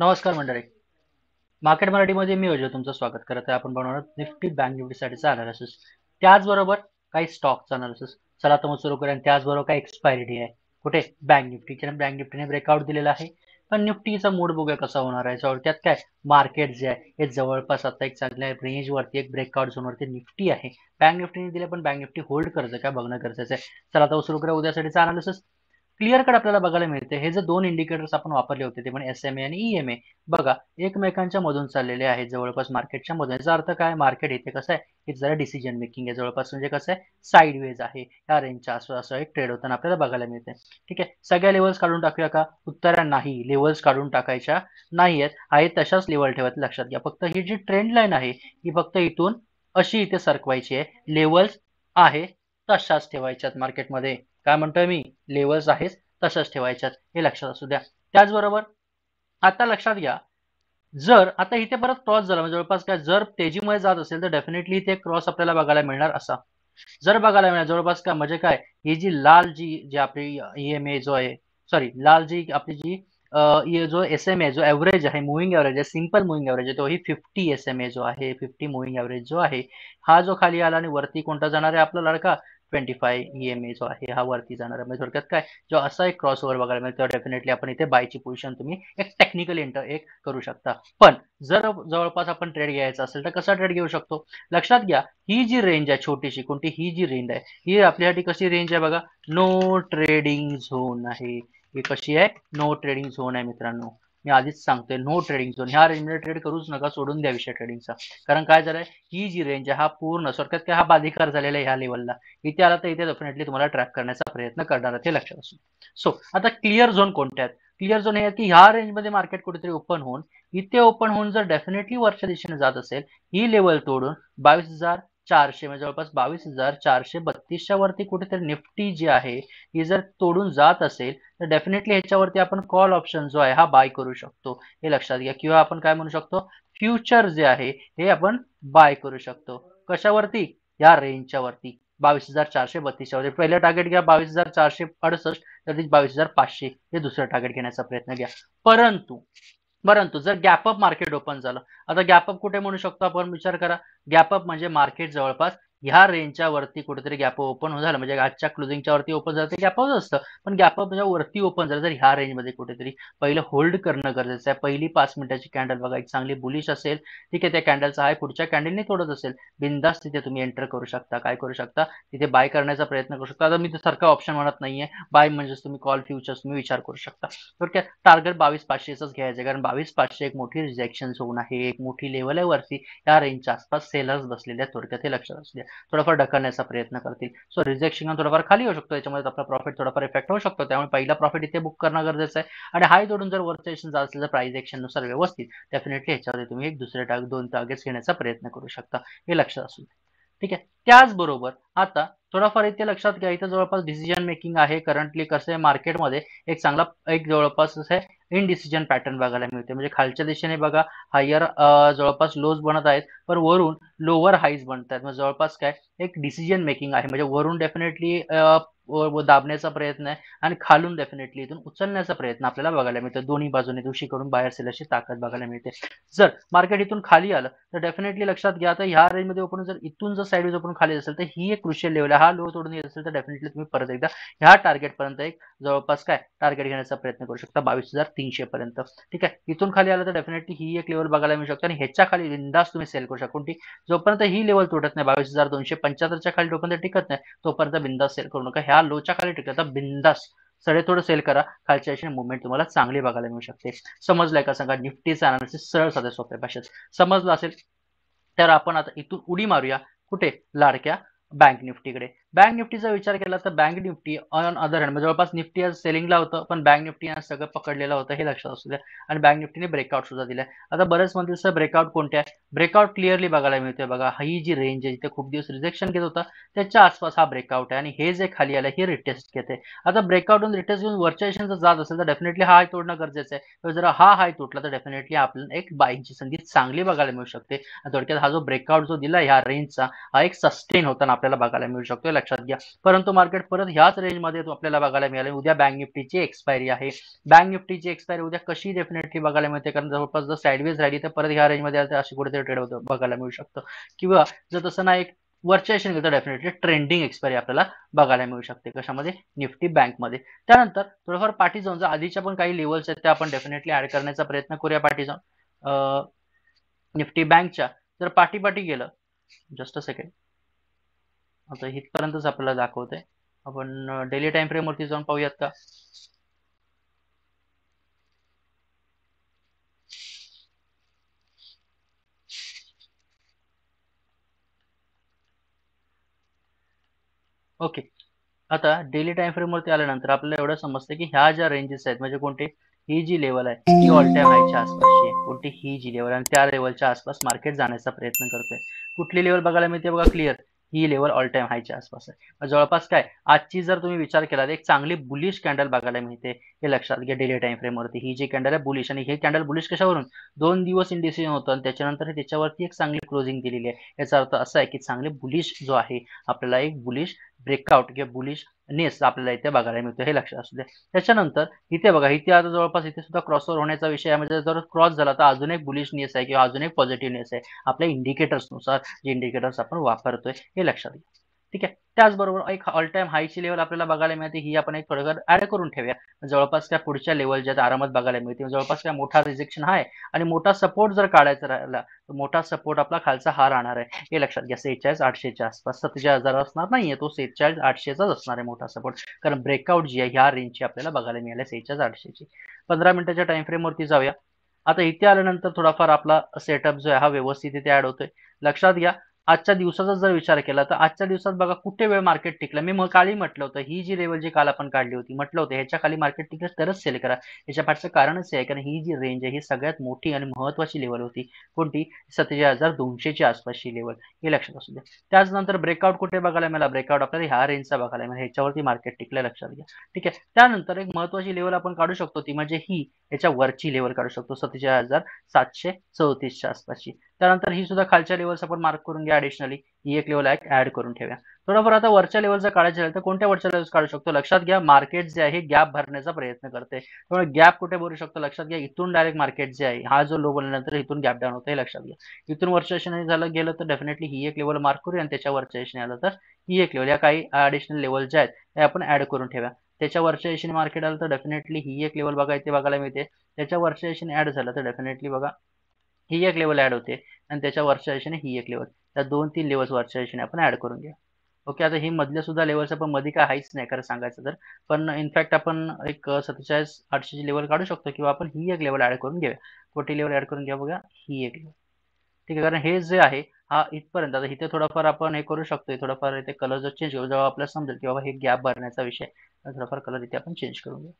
नमस्कार मंडळी. मार्केट मराठीमध्ये मी अजय तुमचं स्वागत करत आहे. आपण बनवणार निफ्टी बँक निफ्टीसाठीचा अनालिसिस, त्याचबरोबर काही स्टॉकचा अनालिसिस. चला तर मग सुरू करूया. त्याचबरोबर काही एक्सपायरी आहे कुठे बँक निफ्टीच्या. बँक निफ्टीने ब्रेकआउट दिलेला आहे, पण निफ्टीचा मूड बघूया कसा होणार आहे. त्यात काय मार्केट जे आहे हे जवळपास आता एक चांगल्या रेंजवरती एक ब्रेकआउट झोनवरती निफ्टी आहे. बँक निफ्टीने दिले, पण बँक निफ्टी होल्ड करतं का बघणं गरजेचं आहे. चला तर सुरू करूया उद्यासाठीचा अनालिसिस. क्लिअर कट आपल्याला बघायला मिळते. हे जे दोन इंडिकेटर्स आपण वापरले होते ते पण SMA आणि EMA बघा एकमेकांच्या मधून चाललेले आहेत जवळपास मार्केटच्या मधून. याचा अर्थ काय, मार्केट इथे कसं आहे की जरा डिसिजन मेकिंग आहे जवळपास, म्हणजे कसं आहे साईडवेज आहे. या रेंजच्या आसपास असं एक ट्रेड होताना आपल्याला बघायला मिळते. ठीक आहे, सगळ्या लेवल्स काढून टाकूया का? उत्तर नाही, लेवल्स काढून टाकायच्या नाहीयेत, आहेत तशाच लेवल ठेवायचं. लक्षात घ्या, फक्त ही जी ट्रेंड लाईन आहे ही फक्त इथून अशी इथे सरकवायची आहे. लेवल्स आहे तशाच ठेवायच्यात मार्केटमध्ये. काय म्हणतोय मी, लेवल्स आहेत तशाच ठेवायच्यात, हे लक्षात असू द्या. त्याचबरोबर आता लक्षात घ्या, जर आता इथे परत क्रॉस झाला म्हणजे जवळपास काय, जर तेजीमध्ये जात असेल तर डेफिनेटली इथे क्रॉस आपल्याला बघायला मिळणार. असा जर बघायला मिळणार जवळपास काय म्हणजे काय, ही जी लाल जी आपली EMA जो आहे, सॉरी लाल जी आपली जी ये जो SMA जो एव्हरेज आहे, मुव्हिंग एव्हरेज आहे, सिंपल मुव्हिंग एव्हरेज आहे, तो ही 50 SMA जो आहे, 50 मुव्हिंग एव्हरेज जो आहे, हा जो खाली आला आणि वरती कोणता जाणार आहे आपला लडका 25 EMA जो आहे हा वरती जाणार आहे. म्हणजे थोडक्यात काय, जो असा एक क्रॉस ओव्हर बघायला मिळतो डेफिनेटली आपण इथे बायची पोझिशन तुम्ही एक टेक्निकल एक करू शकता. पण जर जवळपास आपण ट्रेड घ्यायचा असेल तर कसा ट्रेड घेऊ शकतो? लक्षात घ्या, ही जी रेंज आहे छोटीशी, कोणती ही जी रेंज आहे ही आपल्यासाठी कशी रेंज आहे बघा, नो ट्रेडिंग झोन आहे. ही कशी आहे, नो ट्रेडिंग झोन आहे मित्रांनो. मी आधीच सांगतोय नो ट्रेडिंग झोन. ह्या रेंजमध्ये ट्रेड करूच नका, सोडून द्या विषय ट्रेडिंगचा. कारण काय झालंय, ही जी रेंज आहे हा पूर्ण सरकत काय हा बाधिकार झालेला आहे ह्या लेवलला. इथे आला तर इथे डेफिनेटली तुम्हाला ट्रॅक करण्याचा प्रयत्न करणार आहे, ते लक्षात असू. सो आता क्लिअर झोन कोणत्या आहेत? क्लिअर झोन हे की ह्या रेंजमध्ये मार्केट कुठेतरी ओपन होऊन इथे ओपन होऊन जर डेफिनेटली वरच्या दिशेने जात असेल, ही लेवल तोडून 22,400 म्हणजे जवळपास 22,432च्या वरती कुठेतरी निफ्टी जी आहे ही जर तोडून जात असेल तर डेफिनेटली ह्याच्यावरती आपण कॉल ऑप्शन जो आहे हा बाय करू शकतो, हे लक्षात घ्या. किंवा आपण काय म्हणू शकतो, फ्युचर जे आहे हे आपण बाय करू शकतो. कशावरती? या रेंजच्या वरती 22,432च्या वरती. पहिलं टार्गेट घ्या 22,468, तर 22,500 हे दुसरं टार्गेट घेण्याचा प्रयत्न घ्या. परंतु जर गॅपअप मार्केट ओपन झालं, आता गॅपअप कुठे म्हणू शकतो आपण, विचार करा. गॅपअप म्हणजे मार्केट जवळपास ह्या रेंजच्या वरती कुठेतरी गॅप ओपन झालं, म्हणजे आजच्या क्लोजिंगच्या वरती ओपन झालं ते गॅपअप असतं. पण गॅपअप वरती ओपन झालं तर ह्या रेंजमध्ये कुठेतरी पहिलं होल्ड करणं गरजेचं आहे. पहिली 5 मिनिटाची कॅन्डल बघा एक चांगली बुलिश असेल, ठीक आहे, त्या कॅन्डलचा हाय पुढच्या कॅन्डलने तोडत असेल, बिंदास तिथे तुम्ही एंटर करू शकता. काय करू शकता, तिथे बाय करण्याचा प्रयत्न करू शकता. आता मी सारखा ऑप्शन म्हणत नाहीये, बाय म्हणजेच तुम्ही कॉल फ्युचर्स तुम्ही विचार करू शकता. थोडक्यात टार्गेट 22,500च घ्यायचं, कारण 22,500 एक मोठी रिजेक्शन झोन आहे, एक मोठी लेवल आहे वरती. या रेंजच्या आसपास सेलर्स बसलेले आहेत, थोडक्यात हे लक्षात असू द्या. थोडाफार ढकलण्याचा प्रयत्न करतील. सो रिजेक्शन थोडाफार खाली होऊ शकतो, याच्यामध्ये आपला प्रॉफिट थोडाफार इफेक्ट होऊ शकतो. त्यामुळे पहिला प्रॉफिट इथे बुक करणं गरजेचं आहे. आणि हाय तोडून जर वरच्या जात असेल तर प्राइस एक्शन नुसार व्यवस्थित डेफिनेटली ह्याच्यामध्ये तुम्ही एक दुसरे दोन टार्गेट्स घेण्याचा प्रयत्न करू शकता, हे लक्षात असू द्या. ठीक आहे, त्याचबरोबर आता थोडाफार इथे लक्षात घ्या, इथे जवळपास डिसिजन मेकिंग आहे. करंटली कसं आहे मार्केटमध्ये एक चांगला एक जवळपास कसं आहे इनडिसिजन पॅटर्न बघायला मिळते. म्हणजे खालच्या दिशेने बघा हायर जवळपास लोज बनत आहेत, पण वरून लोअर हाईज बनतात. म्हणजे जवळपास काय एक डिसिजन मेकिंग आहे. म्हणजे वरून डेफिनेटली दाबण्याचा प्रयत्न आहे आणि खालून डेफिनेटली इथून उचलण्याचा प्रयत्न आपल्याला बघायला मिळतो. दोन्ही बाजूने दुसरीकडून बाहेर सेलरची ताकद बघायला मिळते. जर मार्केट इथून खाली आलं तर डेफिनेटली लक्षात घ्या, आता ह्या रेंजमध्ये ओपन जर इथून जर साईडवेज ओपन खाली असेल तर ही एक क्रुशियल लेवल आहे. हा लो तोडून येत असेल तर डेफिनेटली तुम्ही परत एकदा ह्या टार्गेट पर्यंत एक जवळपास काय टार्गेट घेण्याचा प्रयत्न करू शकता 22,300 पर्यंत. ठीक आहे, इथून खाली आलं तर डेफिनेटली ही एक लेवल बघायला मिळू शकते आणि ह्याच्या खाली बिंदास तुम्ही सेल करू शकता. कोणती? जोपर्यंत ही लेवल तुटत नाही 22,275च्या खाली जोपर्यंत टिकत नाही तोपर्यंत बिंदास सेल करू नका. ह्या लोच्या खाली टिकत तर बिंदास सडेतोड सेल करा. खालच्या दिशेने मुवमेंट तुम्हाला चांगली बघायला मिळू शकते. समजलंय का सांगा? निफ्टीचा अनालिसिस सरळ साध्या सोप्या भाषेत समजलं असेल तर आपण आता इथून उडी मारूया कुठे, लाडक्या बँक निफ्टीकडे. बँक निफ्टीचा विचार केला तर bank Nifty on other hand जवळपास निफ्टी आज सेलिंगला होतं, पण बँक निफ्टी आज सगळं पकडलेलं होतं, हे लक्षात असू द्या. आणि बँक निफ्टीने ब्रेकआउट सुद्धा दिलाय. आता बरेच म्हणतील सर ब्रेकआउट कोणत्या आहे? ब्रेकआउट क्लिअरली बघायला मिळतोय बघा, ही जी रेंज आहे जिथे खूप दिवस रिजेक्शन घेत होता त्याच्या आसपास हा ब्रेकआउट आहे आणि हे जे खाली आलं हे रिटेस्ट घेते. आता ब्रेकआउटून रिटेस्ट घेऊन वरच्या दिशेने जात असेल तर डेफिनेटली हा हाय तोडणं गरजेचं आहे. तर जर हा हाय तुटला तर डेफिनेटली आपल्याला एक बाईंगची संधी चांगली बघायला मिळू शकते. थोडक्यात हा जो ब्रेकआउट जो दिला ह्या रेंजचा हा एक सस्टेन होताना आपल्याला बघायला मिळू शकतो. लक्षात घ्या. परंतु मार्केट परत ह्याच रेंजमध्ये आपल्याला बघायला मिळाले. उद्या बँक निफ्टीची एक्सपायरी आहे. बँक निफ्टीची एक्सपायरी उद्या कशी डेफिनेटली बघायला मिळते, कारण जवळपास जर साईडवेज राहिली तर परत ह्या रेंजमध्ये आली तर अशी कुठेतरी ट्रेड बघायला मिळू शकतं. किंवा जर तसं नाही वरच्या गेलं तर डेफिनेटली ट्रेंडिंग एक्सपायरी आपल्याला बघायला मिळू शकते. कशामध्ये? निफ्टी बँकमध्ये. त्यानंतर थोडंफार पाठी जाऊन जर आधीच्या पण काही लेवल्स आहेत त्या आपण डेफिनेटली ऍड करण्याचा प्रयत्न करूया पाठी जाऊन. निफ्टी बँकच्या जर पाठी गेलं, जस्ट अ सेकंड, आता इथपर्यंतच आपल्याला दाखवते. आपण डेली टाइम फ्रेम वरती जाऊन पाहूयात का? ओके, आता डेली टाइम फ्रेम वरती आल्यानंतर आपल्याला एवढं समजतं की ह्या ज्या रेंजेस आहेत म्हणजे कोणते, ही जी लेवल आहे ती ऑल टाइम हायच्या आसपासची आहे. कोणती? ही जी लेवल, आणि त्या लेवलच्या आसपास मार्केट जाण्याचा प्रयत्न करतोय. कुठली लेवल बघायला मिळते बघा क्लिअर, ही लेवल ऑल टाइम हायच्या आसपास आहे. जवळपास काय आजची जर तुम्ही विचार केला तर एक चांगली बुलिश कॅन्डल बघायला मिळते. हे लक्षात घ्या. डेली टाइम फ्रेम वरती ही जी कॅन्डल आहे बुलिश, आणि हे कॅन्डल बुलिश कशावरून? 2 दिवस इंडिसिजन होतं आणि त्याच्यानंतर त्याच्यावरती एक चांगली क्लोजिंग दिलेली आहे. याचा अर्थ असा आहे की चांगले बुलिश जो आहे आपल्याला एक बुलिश ब्रेकआउट किंवा बुलिश नेस आपल्याला इथे बघायला मिळतो. हे लक्षात असू द्या. त्याच्यानंतर इथे बघा, इथे आता जवळपास इथे सुद्धा क्रॉसओव्हर होण्याचा विषय आहे. म्हणजे जर क्रॉस झाला तर अजून एक बुलिश नेस आहे किंवा अजून एक पॉझिटिव्ह नेस आहे आपल्या इंडिकेटर्सनुसार, जे इंडिकेटर्स आपण वापरतोय हे लक्षात घ्या. ठीक आहे. त्याचबरोबर एक ऑल टाइम हायची लेवल आपल्याला बघायला मिळते, ही आपण एक थोडंफार ऍड करून ठेवूया. जवळपास त्या पुढच्या लेवल ज्यात आरामात बघायला मिळते. जवळपास काय मोठा रिजेक्शन आहे आणि मोठा सपोर्ट जर काढायचा राहिला तर मोठा सपोर्ट आपला खालचा हा राहणार आहे. हे लक्षात घ्या. 46,800च्या आसपास, 47,000 असणार नाहीये तो, 46,800चाच असणार आहे मोठा सपोर्ट. कारण ब्रेकआउट जी आहे ह्या रेंजची आपल्याला बघायला मिळाली 46,800ची. 15 मिनिटाच्या टाइम फ्रेम वरती जाऊया. आता इथे आल्यानंतर थोडाफार आपला सेटअप जो आहे हा व्यवस्थित इथे ऍड होतोय. लक्षात घ्या. आजच्या दिवसाचा जर विचार केला तर आजच्या दिवसात बघा कुठे वेळ मार्केट टिकलं. मी कालही म्हटलं होतं ही जी लेवल जी काल आपण काढली होती, म्हटलं होतं ह्याच्या खाली मार्केट टिकलं तरच सेल करा. याच्या पाठचं कारणच आहे कारण ही जी रेंज आहे ही सगळ्यात मोठी आणि महत्वाची लेवल होती. कोणती? 47,200च्या आसपासची लेवल. हे लक्षात असू द्या. त्याचनंतर ब्रेकआउट कुठे बघायला मिळाला? ब्रेकआउट आपल्याला ह्या रेंजचा बघायला मिळाला. ह्याच्यावरती मार्केट टिकलं, लक्षात घ्या. ठीक आहे. त्यानंतर एक महत्वाची लेवल आपण काढू शकतो ती म्हणजे ही याच्या वरची लेवल काढू शकतो 47,734च्या आसपासची. त्यानंतर ही सुद्धा खालच्या लेवल्स आपण मार्क करून घ्या. ऍडिशनली ही एक लेवल ऍड करून ठेवूया. थोडंफार आता वरच्या लेवलचा काढायचं झालं तर कोणत्या वरच्या लेवल्स काढू शकतो? लक्षात घ्या. मार्केट जे आहे गॅप भरण्याचा प्रयत्न करते. त्यामुळे गॅप कुठे भरू शकतो? लक्षात घ्या. इथून डायरेक्ट मार्केट जे आहे हा जो लो बनल्यानंतर इथून गॅप डाऊन होतं हे लक्षात घ्या. इथून वरच्या दिशेने झालं गेलं तर डेफिनेटली ही एक लेवल मार्क करूया आणि त्याच्या वरच्या दिशेने आलं तर ही एक लेवल. या काही ऍडिशनल लेवल ज्या आहेत त्या आपण ऍड करून ठेवूया. त्याच्या वरच्या दिशेने मार्केट आलं तर डेफिनेटली ही एक लेवल बघा इथे बघायला मिळते. त्याच्या वरच्या दिशेने ऍड झालं तर डेफिनेटली बघा ही एक लेवल ऍड होते आणि त्याच्या वरच्या दिशेने ही एक लेवल. त्या 2-3 लेवल्स वरच्या दिशेने आपण ऍड करून घ्या. ओके. आता ही मधल्या सुद्धा लेवल्स आपण मध्ये काय हाईच नाही खरं सांगायचं तर, पण इनफॅक्ट आपण एक 47,800ची लेवल काढू शकतो किंवा आपण ही एक लेवल ऍड करून घेऊया. कोणती लेवल ऍड करून घ्या बघा, ही एक लेवल. ठीक आहे. कारण हे जे आहे हा इथपर्यंत, आता इथे थोडाफार आपण हे करू शकतो. थोडाफार इथे कलर जर चेंज करू जेव्हा आपल्याला समजेल की बाबा हे गॅप भरण्याचा विषय, थोडाफार कलर इथे आपण चेंज करून घेऊ.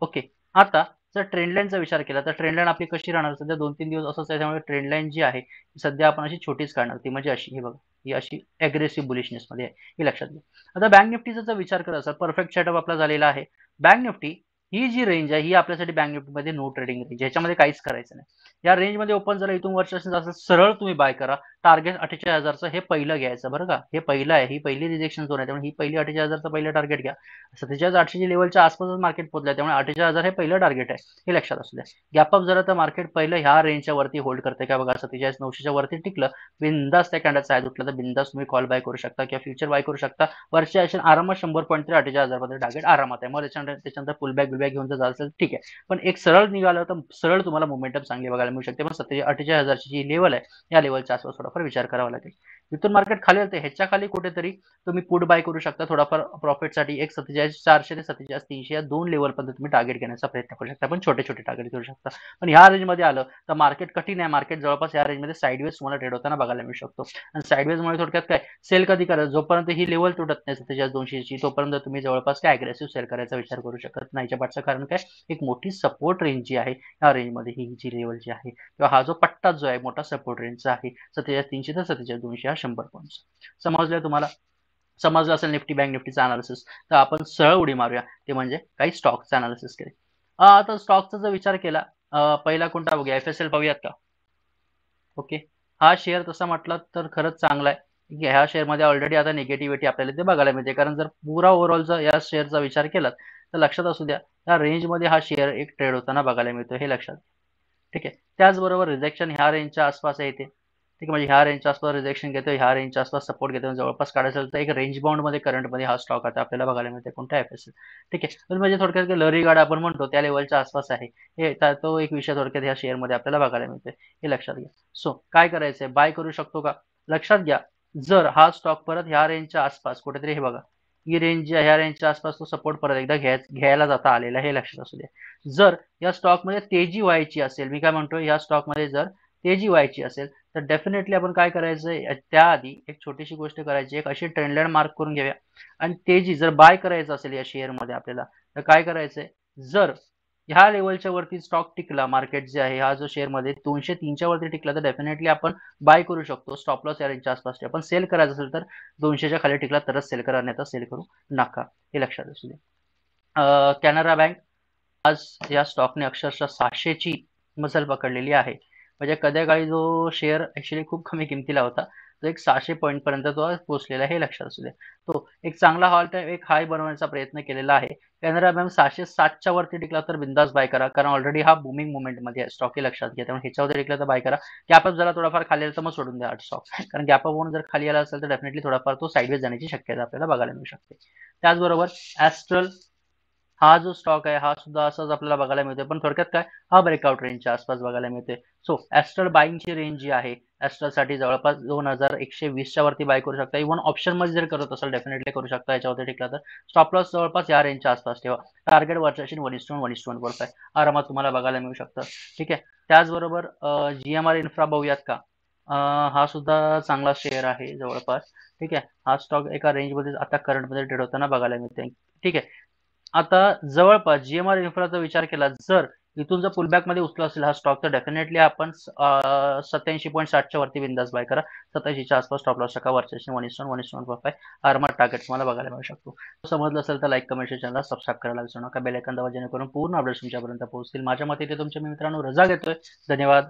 ओके. आता जर ट्रेंड लाईनचा विचार केला तर ट्रेंड लाईन आपली कशी राहणार? सध्या 2-3 दिवस असंच आहे. त्यामुळे ट्रेंड लाईन जी आहे सध्या आपण अशी छोटीच काढणार. ती म्हणजे अशी, हे बघा, ही अशी अग्रेसिव्ह बुलिशनेस मध्ये आहे. हे लक्षात घ्या. आता बँक निफ्टीचा जर विचार करत असाल, परफेक्ट सेटअप आपला झालेला आहे. बँक निफ्टी ही जी रेंज आहे ही आपल्यासाठी बँक निफ्टीमध्ये नो ट्रेडिंग रेंज, ह्याच्यामध्ये काहीच करायचं नाही. या रेंजमध्ये ओपन झालं इथून वर्ष असेल सरळ तुम्ही बाय करा. टार्गेट 48,000चं हे पहिलं घ्यायचं बरं का. हे पहिलं आहे, ही पहिली रिजेक्शन झोन आहे. त्यामुळे ही पहिली 48,000चं पहिलं टार्गेट घ्या. 47,800 लेवलच्या आसपासच मार्केट पोहोचलं, त्यामुळे 48,000 हे पहिलं टार्गेट आहे. हे लक्षात असू द्या. गॅप अप झालं तर मार्केट पहिलं ह्या रेंजच्या वरती होल्ड करते का बघा. 47,900च्या वरती टिकलं, बिंदास त्या कॅन्डलचा साईज उठला तर बिंदास तुम्ही कॉल बाय करू शकता किंवा फ्युचर बाय करू शकता. वरच्या आशेन आरामात 100 पॉईंट तरी 48,000 मध्ये टार्गेट आरामात आहे. मग त्याच्यानंतर पुलबॅक बिलबॅक घेऊन जर जात असेल ठीक आहे, पण एक सरळ निघालं तर सरळ तुम्हाला मोमेंटम चांगली बघायला मिळू शकते. पण 48,000ची जी लेवल आहे या लेवलच्या आसपास थोडाफार विचार करावा लागेल. इथून मार्केट खाली येते, ह्याच्या खाली कुठेतरी तुम्ही पुट बाय करू शकता थोडाफार प्रॉफिटसाठी. एक 47,400 ते 47,300 या 2 लेवल पर्यंत तुम्ही टार्गेट घेण्याचा प्रयत्न करू शकता. पण छोटे छोटे टार्गेट करू शकता. पण ह्या रेंजमध्ये आलं तर मार्केट कठीण आहे. मार्केट जवळपास या रेंजमध्ये साईडवेज तुम्हाला ट्रेड होताना बघायला मिळू शकतो. आणि साईडवेजमुळे थोडक्यात काय, सेल कधी करायचं? जोपर्यंत ही लेवल तुटत नाही 47,200ची तोपर्यंत तुम्ही जवळपास काय अग्रेसिव्ह सेल करायचा विचार करू शकत नाही. याच्या पाठचं कारण काय, एक मोठी सपोर्ट रेंज जी आहे या रेंजमध्ये ही जी लेवल जी आहे किंवा हा जो पट्टा जो आहे मोठा सपोर्ट रेंजचा आहे 47,300 ते 47,200 हा 100 पॉईंट. समजलं तुम्हाला? समजलं असेल निफ्टी बँक निफ्टीचा अनालिसिस, तर आपण सरळ उडी मारूया, ते म्हणजे काही स्टॉकचा अनालिसिस केले. आता स्टॉकचा जर विचार केला, पहिला कोणता बघूया, FSL पाहूयात का? ओके. हा शेअर तसा म्हटलं तर खरंच चांगला आहे. ह्या शेअरमध्ये ऑलरेडी आता निगेटिव्हिटी आपल्याला ते बघायला मिळते, कारण जर पुरा ओव्हरऑलचा या शेअरचा विचार केला तर लक्षात असू द्या या रेंजमध्ये हा शेअर एक ट्रेड होताना बघायला मिळतो, हे लक्षात. ठीक आहे. त्याचबरोबर रिजेक्शन ह्या रेंजच्या आसपास येते. ठीक आहे, म्हणजे ह्या रेंजच्या आसपास रिजेक्शन घेतोय, ह्या रेंजच्या आसपास सपोर्ट घेतोय, जवळपास काढायचं तर एक रेंज बाउंड मध्ये करंटमध्ये हा स्टॉक आता आपल्याला बघायला मिळते कोणत्या एफएसएल. ठीक आहे, तर म्हणजे थोडक्यात लहरी गाड आपण म्हणतो त्या लेवलच्या आसपास आहे, हे तो एक विषय थोडक्यात ह्या शेअरमध्ये आपल्याला बघायला मिळतोय, हे लक्षात घ्या. सो काय करायचंय, बाय करू शकतो का? लक्षात घ्या, जर हा स्टॉक परत ह्या रेंजच्या आसपास कुठेतरी, हे बघा ही रेंज जी आहे ह्या रेंजच्या आसपास तो सपोर्ट परत एकदा घ्यायला जाता आलेला, हे लक्षात असू द्या. जर या स्टॉकमध्ये तेजी व्हायची असेल, मी काय म्हणतो या स्टॉकमध्ये जर तेजी व्हायची असेल तर डेफिनेटली आपण काय करायचं, त्याआधी एक छोटीशी गोष्ट करायची, एक अशी ट्रेंडलाईन मार्क करून घ्याव्या. आणि तेजी जर बाय करायचं असेल या शेअरमध्ये आपल्याला तर काय करायचंय, जर ह्या लेवलच्या वरती स्टॉक टिकला, मार्केट जे आहे हा जो शेअरमध्ये 203च्या वरती टिकला तर डेफिनेटली आपण बाय करू शकतो, स्टॉप लॉस या रेंजच्या आसपास. आपण सेल करायचं असेल तर 200च्या खाली टिकला तरच सेल करा, अन्यथा सेल करू नका, हे लक्षात असू दे. कॅनरा बँक आज या स्टॉकने अक्षरशः 600ची मजल पकडलेली आहे. म्हणजे कधी काळी जो शेअर ऍक्च्युली खूप कमी किमतीला होता, तो एक 600 पॉईंट पर्यंत तो पोहोचलेला आहे, हे लक्षात असू दे. तो एक चांगला हॉल टाइम, एक हाय बनवण्याचा प्रयत्न केलेला आहे. कॅनरा बँक 607च्या वरती टिकला तर बिंदास बाय करा, कारण ऑलरेडी हा बुमिंग मुवमेंट मध्ये आहे स्टॉक, हे लक्षात घ्या. त्यामुळे ह्याच्यावर टिकला तर बाय करा. गॅपअप झाला थोडाफार खाली आला तर मग सोडून द्या स्टॉक, कारण गॅपअप होऊन जर खाली आला असेल तर डेफिनेटली थोडाफार तो साईडवेज जाण्याची शक्यता आपल्याला बघायला मिळू शकते. त्याचबरोबर ॲस्ट्रल हा जो स्टॉक आहे हा सुद्धा असाच आपल्याला बघायला मिळतोय, पण थोडक्यात काय, हा ब्रेकआउट रेंजच्या आसपास बघायला मिळते. सो ॲस्ट्रल बाईंगची रेंज जी आहे, ॲस्ट्रलसाठी जवळपास 2120च्या वरती बाय करू शकता. इव्हन ऑप्शन मध्ये जर करत असाल डेफिनेटली करू शकता, याच्यावरती टिकला तर. स्टॉप लॉस जवळपास या रेंजच्या आसपास ठेवा. टार्गेट वरच्या 1:1 आहे, आरामात तुम्हाला बघायला मिळू शकतं. ठीक आहे. त्याचबरोबर जीएमआर इन्फ्रा बघूयात का. हा सुद्धा चांगला शेअर आहे जवळपास. ठीक आहे, हा स्टॉक एका रेंजमध्ये आता करंटमध्ये ट्रेड होताना बघायला मिळते. ठीक आहे. आता जवळपास जीएमआर इन्फ्राचा विचार केला, जर इथून जर पुलबॅक मध्ये उचला असेल हा स्टॉक तर डेफिनेटली आपण 87.60च्या वरती बिंदास बाय करा. 87च्या आसपास स्टॉप लॉस टाका, वरच्या 1:1 आरामात टार्गेट तुम्हाला बघायला मिळू शकतो. समजलं असेल तर लाईक, कमेंट, चॅनलला सबस्क्राईब करायला विसरू नका. बेल आयकॉन दाबा जेणेकरून पूर्ण अपडेट्स तुमच्यापर्यंत पोहोचतील. माझ्या मते ते तुमच्या मित्रांनो रजा घेतोय. धन्यवाद.